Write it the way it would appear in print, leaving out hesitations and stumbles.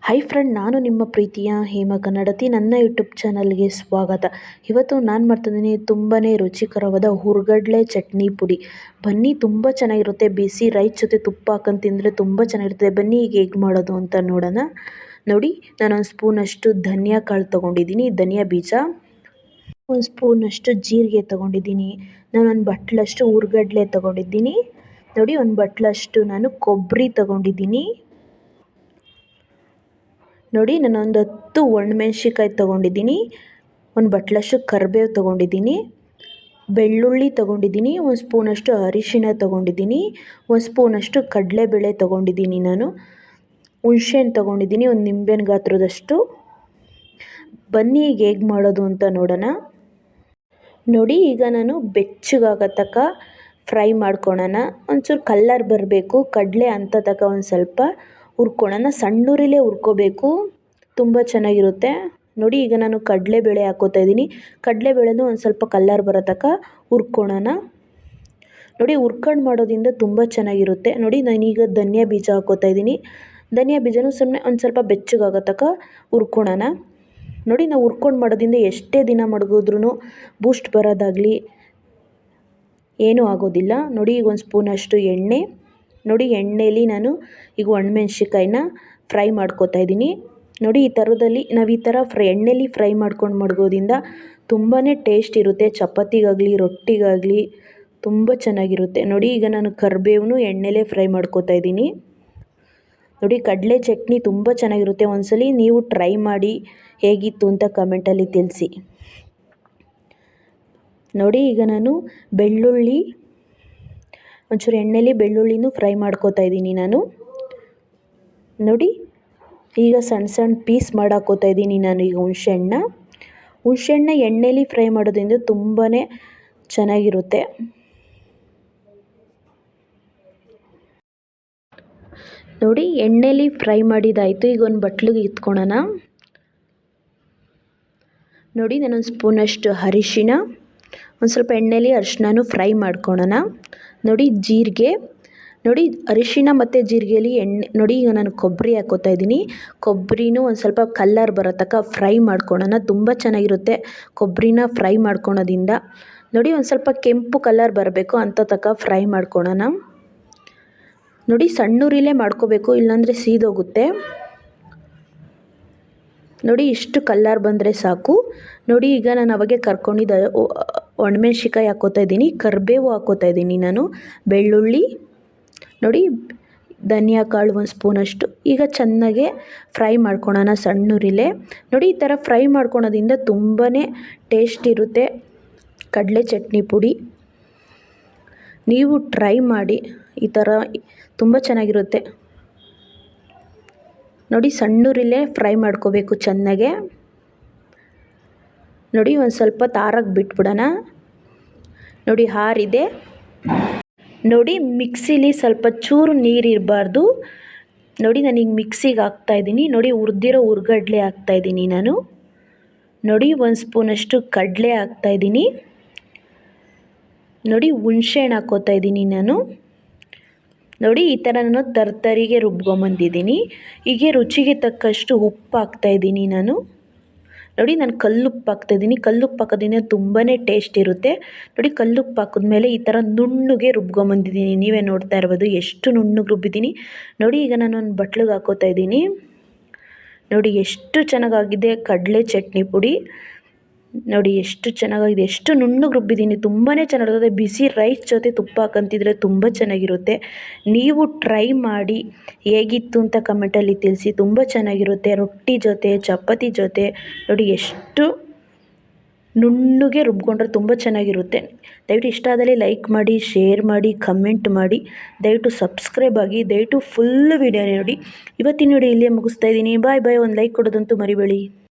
Hi friend, ನಾನು ನಿಮ್ಮ ಪ್ರೀತಿಯ ಹೇಮ ಕನ್ನಡತಿ. ನನ್ನ ಯೂಟ್ಯೂಬ್ ಚಾನಲ್ಗೆ ಸ್ವಾಗತ. ಇವತ್ತು ನಾನು ಮಾಡ್ತಿದ್ದೀನಿ ತುಂಬಾ ರುಚಿಕರವಾದ ಹುರ್ಗಡ್ಲೆ ಚಟ್ನಿ ಪುಡಿ. ಬನ್ನಿ, ತುಂಬ ಚೆನ್ನಾಗಿರುತ್ತೆ. ಬಿಸಿ ರೈಸ್ ಜೊತೆ ತುಪ್ಪ ಹಾಕೊಂಡು ತಿಂದರೆ ತುಂಬ ಚೆನ್ನಾಗಿರುತ್ತೆ. ಬನ್ನಿ ಈಗ ಹೇಗೆ ಮಾಡೋದು ಅಂತ ನೋಡೋಣ. ನೋಡಿ, ನಾನೊಂದು ಸ್ಪೂನಷ್ಟು ಧನಿಯಾ ಕಾಳು ತೊಗೊಂಡಿದ್ದೀನಿ, ಧನಿಯಾ ಬೀಜ. ಒಂದು ಸ್ಪೂನಷ್ಟು ಜೀರಿಗೆ ತೊಗೊಂಡಿದ್ದೀನಿ. ನಾನೊಂದು ಬಟ್ಲಷ್ಟು ಹುರ್ಗಡ್ಲೆ ತೊಗೊಂಡಿದ್ದೀನಿ. ನೋಡಿ, ಒಂದು ಬಟ್ಲಷ್ಟು ನಾನು ಕೊಬ್ಬರಿ ತೊಗೊಂಡಿದ್ದೀನಿ. ನೋಡಿ, ನಾನೊಂದು 10 ಒಣಮೆಣ್ಸಿಕಾಯಿ ತೊಗೊಂಡಿದ್ದೀನಿ. ಒಂದು ಬಟ್ಲಷ್ಟು ಕರಿಬೇವು ತೊಗೊಂಡಿದ್ದೀನಿ. ಬೆಳ್ಳುಳ್ಳಿ ತೊಗೊಂಡಿದ್ದೀನಿ. ಒಂದು ಸ್ಪೂನಷ್ಟು ಅರಿಶಿಣ ತೊಗೊಂಡಿದ್ದೀನಿ. ಒಂದು ಸ್ಪೂನಷ್ಟು ಕಡಲೆಬೇಳೆ ತೊಗೊಂಡಿದ್ದೀನಿ. ನಾನು ಹುಣಸೆಹಣ್ಣು ತೊಗೊಂಡಿದ್ದೀನಿ, ಒಂದು ನಿಂಬೆಹಣ್ಣು ಗಾತ್ರದಷ್ಟು. ಬನ್ನಿ ಈಗ ಹೇಗೆ ಮಾಡೋದು ಅಂತ ನೋಡೋಣ. ನೋಡಿ, ಈಗ ನಾನು ಬೆಚ್ಚಗಾಗೋ ತನಕ ಫ್ರೈ ಮಾಡ್ಕೊಳ್ಳೋಣ. ಒಂಚೂರು ಕಲ್ಲರ್ ಬರಬೇಕು. ಕಡಲೆ ಅಂತ ತನಕ ಒಂದು ಸ್ವಲ್ಪ ಹುರ್ಕೊಳ್ಳೋಣ. ಸಣ್ಣೂರಿಲೇ ಹುರ್ಕೋಬೇಕು, ತುಂಬ ಚೆನ್ನಾಗಿರುತ್ತೆ. ನೋಡಿ, ಈಗ ನಾನು ಕಡಲೆಬೇಳೆ ಹಾಕ್ಕೋತಾ ಇದ್ದೀನಿ. ಕಡಲೆಬೇಳೆನೂ ಒಂದು ಸ್ವಲ್ಪ ಕಲ್ಲರ್ ಬರೋ ತನಕ ಹುರ್ಕೊಳ್ಳೋಣ. ನೋಡಿ, ಹುರ್ಕೊಂಡು ಮಾಡೋದ್ರಿಂದ ತುಂಬ ಚೆನ್ನಾಗಿರುತ್ತೆ. ನೋಡಿ, ನಾನೀಗ ಧನಿಯಾ ಬೀಜ ಹಾಕ್ಕೋತಾ ಇದ್ದೀನಿ. ಧನಿಯಾ ಬೀಜನೂ ಸುಮ್ಮನೆ ಒಂದು ಸ್ವಲ್ಪ ಬೆಚ್ಚಗಾಗೋ ತನಕ ಹುರ್ಕೊಳ್ಳೋಣ. ನೋಡಿ, ನಾವು ಹುರ್ಕೊಂಡು ಮಾಡೋದ್ರಿಂದ ಎಷ್ಟೇ ದಿನ ಮಡಗಿದ್ರೂ ಬೂಸ್ಟ್ ಬರೋದಾಗಲಿ ಏನೂ ಆಗೋದಿಲ್ಲ. ನೋಡಿ, ಈಗ ಒಂದು ಸ್ಪೂನಷ್ಟು ಎಣ್ಣೆ. ನೋಡಿ, ಎಣ್ಣೆಯಲ್ಲಿ ನಾನು ಈಗ ಒಣಮೆಣ್ಸಿಕಾಯಿನ ಫ್ರೈ ಮಾಡ್ಕೋತಾ ಇದ್ದೀನಿ. ನೋಡಿ, ಈ ಥರದಲ್ಲಿ ನಾವು ಈ ಥರ ಎಣ್ಣೆಲಿ ಫ್ರೈ ಮಾಡ್ಕೊಂಡು ಮಡಗೋದ್ರಿಂದ ತುಂಬಾ ಟೇಸ್ಟ್ ಇರುತ್ತೆ. ಚಪಾತಿಗಾಗಲಿ ರೊಟ್ಟಿಗಾಗಲಿ ತುಂಬ ಚೆನ್ನಾಗಿರುತ್ತೆ. ನೋಡಿ, ಈಗ ನಾನು ಕರಿಬೇವನು ಎಣ್ಣೆಲೇ ಫ್ರೈ ಮಾಡ್ಕೋತಾ ಇದ್ದೀನಿ. ನೋಡಿ, ಕಡಲೆ ಚಟ್ನಿ ತುಂಬ ಚೆನ್ನಾಗಿರುತ್ತೆ. ಒಂದ್ಸಲಿ ನೀವು ಟ್ರೈ ಮಾಡಿ ಹೇಗಿತ್ತು ಅಂತ ಕಮೆಂಟಲ್ಲಿ ತಿಳಿಸಿ. ನೋಡಿ, ಈಗ ನಾನು ಬೆಳ್ಳುಳ್ಳಿ ಒಂಚೂರು ಎಣ್ಣೆಲಿ ಬೆಳ್ಳುಳ್ಳಿನೂ ಫ್ರೈ ಮಾಡ್ಕೋತಾ ಇದ್ದೀನಿ ನಾನು. ನೋಡಿ, ಈಗ ಸಣ್ಣ ಸಣ್ಣ ಪೀಸ್ ಮಾಡಾಕೋತಾ ಇದ್ದೀನಿ ನಾನು. ಈಗ ಹುಣಸೆಹಣ್ಣ ಎಣ್ಣೆಲಿ ಫ್ರೈ ಮಾಡೋದ್ರಿಂದ ತುಂಬಾ ಚೆನ್ನಾಗಿರುತ್ತೆ. ನೋಡಿ, ಎಣ್ಣೆಲಿ ಫ್ರೈ ಮಾಡಿದ್ದಾಯಿತು. ಈಗ ಒಂದು ಬಟ್ಲಿಗೆ ಇಟ್ಕೊಳ್ಳೋಣ. ನೋಡಿ, ನಾನೊಂದು ಸ್ಪೂನಷ್ಟು ಅರಿಶಿಣ, ಒಂದು ಸ್ವಲ್ಪ ಎಣ್ಣೆಲಿ ಅರಿಶಿಣನೂ ಫ್ರೈ ಮಾಡ್ಕೊಳ್ಳೋಣ. ನೋಡಿ, ಜೀರಿಗೆ. ನೋಡಿ, ಅರಿಶಿಣ ಮತ್ತು ಜೀರಿಗೆಯಲ್ಲಿ ನೋಡಿ, ಈಗ ನಾನು ಕೊಬ್ಬರಿ ಹಾಕ್ಕೋತಾ ಇದ್ದೀನಿ. ಕೊಬ್ಬರಿನೂ ಒಂದು ಸ್ವಲ್ಪ ಕಲ್ಲರ್ ಬರೋ ತನಕ ಫ್ರೈ ಮಾಡ್ಕೊಳ್ಳೋಣ. ತುಂಬ ಚೆನ್ನಾಗಿರುತ್ತೆ ಕೊಬ್ಬರಿನ ಫ್ರೈ ಮಾಡ್ಕೊಳೋದ್ರಿಂದ. ನೋಡಿ, ಒಂದು ಸ್ವಲ್ಪ ಕೆಂಪು ಕಲರ್ ಬರಬೇಕು ಅಂತ ತನಕ ಫ್ರೈ ಮಾಡ್ಕೊಳ್ಳೋಣ. ನೋಡಿ, ಸಣ್ಣೂರಿಲೇ ಮಾಡ್ಕೋಬೇಕು, ಇಲ್ಲಾಂದರೆ ಸೀದೋಗುತ್ತೆ. ನೋಡಿ, ಇಷ್ಟು ಕಲ್ಲರ್ ಬಂದರೆ ಸಾಕು. ನೋಡಿ, ಈಗ ನಾನು ಅವಾಗೆ ಕರ್ಕೊಂಡಿದ್ದ ಒಣಮೆಣ್ಸಿಕಾಯಿ ಹಾಕ್ಕೋತಾ ಇದ್ದೀನಿ. ಕರಿಬೇವು ಹಾಕ್ಕೋತಾ ಇದ್ದೀನಿ ನಾನು. ಬೆಳ್ಳುಳ್ಳಿ. ನೋಡಿ, ಧನಿಯಾ ಕಾಳು ಒಂದು ಸ್ಪೂನಷ್ಟು. ಈಗ ಚೆನ್ನಾಗೆ ಫ್ರೈ ಮಾಡ್ಕೊಳ್ಳೋಣ ಸಣ್ಣೂರಿಲೇ. ನೋಡಿ, ಈ ಥರ ಫ್ರೈ ಮಾಡ್ಕೊಳೋದ್ರಿಂದ ತುಂಬಾ ಟೇಸ್ಟ್ ಇರುತ್ತೆ ಕಡಲೆ ಚಟ್ನಿ ಪುಡಿ. ನೀವು ಟ್ರೈ ಮಾಡಿ, ಈ ಥರ ತುಂಬ ಚೆನ್ನಾಗಿರುತ್ತೆ. ನೋಡಿ, ಸಣ್ಣೂರಿಲೇ ಫ್ರೈ ಮಾಡ್ಕೋಬೇಕು ಚೆನ್ನಾಗೆ. ನೋಡಿ, ಒಂದು ಸ್ವಲ್ಪ ತಾರಕ್ಕೆ ಬಿಟ್ಬಿಡೋಣ. ನೋಡಿ, ಆರಿದೆ. ನೋಡಿ, ಮಿಕ್ಸಿಲಿ ಸ್ವಲ್ಪ ಚೂರು ನೀರು ಇರಬಾರ್ದು. ನೋಡಿ, ನಾನೀಗ ಮಿಕ್ಸಿಗೆ ಹಾಕ್ತಾಯಿದ್ದೀನಿ. ನೋಡಿ, ಹುರಿದಿರೋ ಹುರ್ಗಡ್ಲೆ ಹಾಕ್ತಾಯಿದ್ದೀನಿ ನಾನು. ನೋಡಿ, ಒಂದು ಸ್ಪೂನಷ್ಟು ಕಡಲೆ ಹಾಕ್ತಾಯಿದ್ದೀನಿ. ನೋಡಿ, ಹುಣಸೆಹಣ್ಣು ಹಾಕ್ಕೋತಾ ಇದ್ದೀನಿ ನಾನು. ನೋಡಿ, ಈ ಥರ ನಾನು ತರ್ತರಿಗೆ ರುಬ್ಕೊಂಬಂದಿದ್ದೀನಿ. ಹೀಗೆ ರುಚಿಗೆ ತಕ್ಕಷ್ಟು ಉಪ್ಪು ಹಾಕ್ತಾಯಿದ್ದೀನಿ ನಾನು. ನೋಡಿ, ನಾನು ಕಲ್ಲುಪ್ಪು ಹಾಕ್ತಾಯಿದ್ದೀನಿ. ಕಲ್ಲುಪ್ಪು ಹಾಕೋದ್ರಿಂದ ತುಂಬಾ ಟೇಸ್ಟ್ ಇರುತ್ತೆ. ನೋಡಿ, ಕಲ್ಲುಪ್ಪು ಹಾಕಿದ್ಮೇಲೆ ಈ ಥರ ನುಣ್ಣಗೆ ರುಬ್ಕೊಂಬಂದಿದ್ದೀನಿ. ನೀವೇ ನೋಡ್ತಾ ಇರ್ಬೋದು ಎಷ್ಟು ನುಣ್ಣಗೆ ರುಬ್ಬಿದ್ದೀನಿ. ನೋಡಿ, ಈಗ ನಾನು ಒಂದು ಬಟ್ಲಿಗೆ ಹಾಕ್ಕೋತಾ ಇದ್ದೀನಿ. ನೋಡಿ, ಎಷ್ಟು ಚೆನ್ನಾಗಾಗಿದೆ ಕಡಲೆ ಚಟ್ನಿ ಪುಡಿ. ನೋಡಿ, ಎಷ್ಟು ಚೆನ್ನಾಗಾಗಿದೆ, ಎಷ್ಟು ನುಣ್ಣಗೆ ರುಬ್ಬಿದ್ದೀನಿ. ತುಂಬಾ ಚೆನ್ನಾಗಿರುತ್ತೆ. ಬಿಸಿ ರೈಸ್ ಜೊತೆ ತುಪ್ಪ ಹಾಕಂತಿದ್ರೆ ತುಂಬ ಚೆನ್ನಾಗಿರುತ್ತೆ. ನೀವು ಟ್ರೈ ಮಾಡಿ ಹೇಗಿತ್ತು ಅಂತ ಕಮೆಂಟಲ್ಲಿ ತಿಳಿಸಿ. ತುಂಬ ಚೆನ್ನಾಗಿರುತ್ತೆ ರೊಟ್ಟಿ ಜೊತೆ, ಚಪಾತಿ ಜೊತೆ. ನೋಡಿ, ಎಷ್ಟು ನುಣ್ಣಗೆ ರುಬ್ಕೊಂಡ್ರೆ ತುಂಬ ಚೆನ್ನಾಗಿರುತ್ತೆ. ದಯವಿಟ್ಟು ಇಷ್ಟ ಆದಲ್ಲಿ ಲೈಕ್ ಮಾಡಿ, ಶೇರ್ ಮಾಡಿ, ಕಮೆಂಟ್ ಮಾಡಿ. ದಯವಿಟ್ಟು ಸಬ್ಸ್ಕ್ರೈಬ್ ಆಗಿ. ದಯವಿಟ್ಟು ಫುಲ್ ವಿಡಿಯೋ ನೋಡಿ. ಇವತ್ತಿನ ವಿಡಿಯೋ ಇಲ್ಲೇ ಮುಗಿಸ್ತಾ ಇದ್ದೀನಿ. ಬಾಯ್ ಬಾಯ್. ಒಂದು ಲೈಕ್ ಕೊಡೋದಂತೂ ಮರಿಬೇಡಿ.